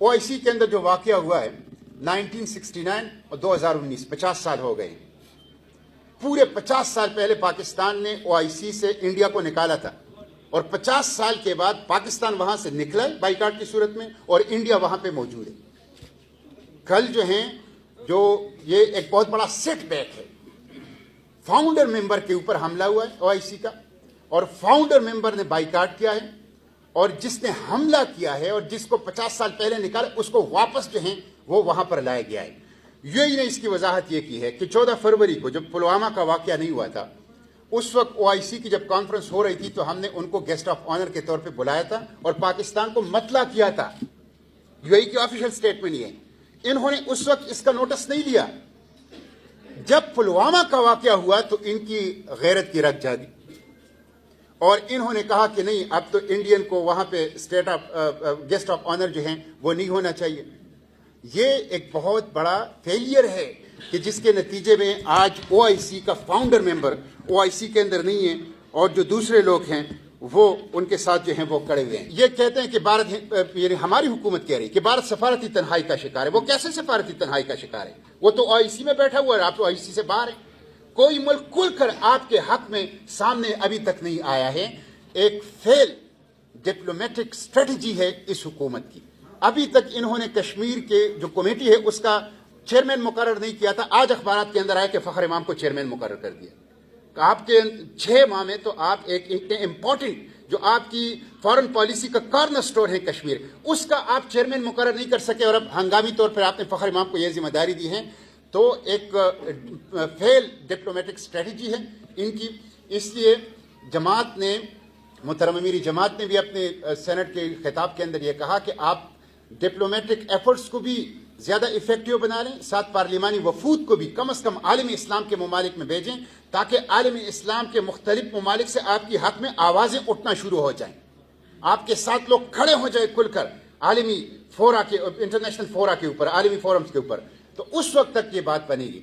OIC के अंदर जो वाकया हुआ है 1969 और 2019, 50 साल हो गए। पूरे 50 साल पहले पाकिस्तान ने OIC से इंडिया को निकाला था और 50 साल के बाद पाकिस्तान वहां से निकला बाइकाट की सूरत में और इंडिया वहां पे मौजूद है। कल जो ये एक बहुत बड़ा सेटबैक है, फाउंडर मेंबर के ऊपर हमला हुआ है OIC का और फाउंडर मेंबर ने बाइकाट किया है और जिसने हमला किया है और जिसको 50 साल पहले निकाला उसको वापस वो वहां पर लाया गया है। यूएई ने इसकी वजाहत ये की है कि 14 फरवरी को जब पुलवामा का वाकया नहीं हुआ था, उस वक्त OIC की जब कॉन्फ्रेंस हो रही थी तो हमने उनको गेस्ट ऑफ ऑनर के तौर पे बुलाया था और पाकिस्तान को मतला किया था। यूएई की ऑफिशियल स्टेटमेंट ये है। इन्होंने उस वक्त इसका नोटिस नहीं लिया। जब पुलवामा का वाकया हुआ तो इनकी गैरत की रग जागी और इन्होंने कहा कि नहीं, अब तो इंडियन को वहां पे state of guest of honour वो नहीं होना चाहिए। ये एक बहुत बड़ा फेलियर है कि जिसके नतीजे में आज OIC का फाउंडर मेंबर OIC के अंदर नहीं है और जो दूसरे लोग हैं वो उनके साथ वो खड़े हुए हैं। ये कहते हैं कि भारत, हमारी हुकूमत कह रही है कि भारत सफारती तन्हाई का शिकार है। वो कैसे सफारती तन्हाई का शिकार है? वो तो OIC में बैठा हुआ है, आप तो OIC से बाहर है। कोई मुल्क खुलकर आपके हक में सामने अभी तक नहीं आया है। एक फेल डिप्लोमेटिक स्ट्रेटजी है इस हुकूमत की। अभी तक इन्होंने कश्मीर के जो कमेटी है उसका चेयरमैन मुकर्रर नहीं किया था। आज अखबारात के अंदर आया कि फखर इमाम को चेयरमैन मुकर्रर कर दिया। आपके 6 माह में तो आप एक इंपॉर्टेंट जो आपकी फॉरेन पॉलिसी का कॉर्नर स्टोन है कश्मीर, उसका आप चेयरमैन मुकर्रर नहीं कर सके और अब हंगामी तौर पर आपने फखर इमाम को यह जिम्मेदारी दी है। तो एक फेल डिप्लोमेटिक स्ट्रेटजी है इनकी। इसलिए जमात ने, मुहतरम अमीरी जमात ने भी अपने सेनेट के खिताब के अंदर यह कहा कि आप डिप्लोमेटिक एफर्ट्स को भी ज्यादा इफेक्टिव बना लें, साथ पार्लिमानी वफूद को भी कम से कम आलमी इस्लाम के ममालिक में भेजें ताकि आलमी इस्लाम के मुख्तलिफ ममालिक से आपकी हक में आवाजें उठना शुरू हो जाएं, आपके साथ लोग खड़े हो जाए खुलकर आलमी फोरा के, इंटरनेशनल फोरा के ऊपर, आलमी फोरम्स के ऊपर। तो उस वक्त तक ये बात बनेगी।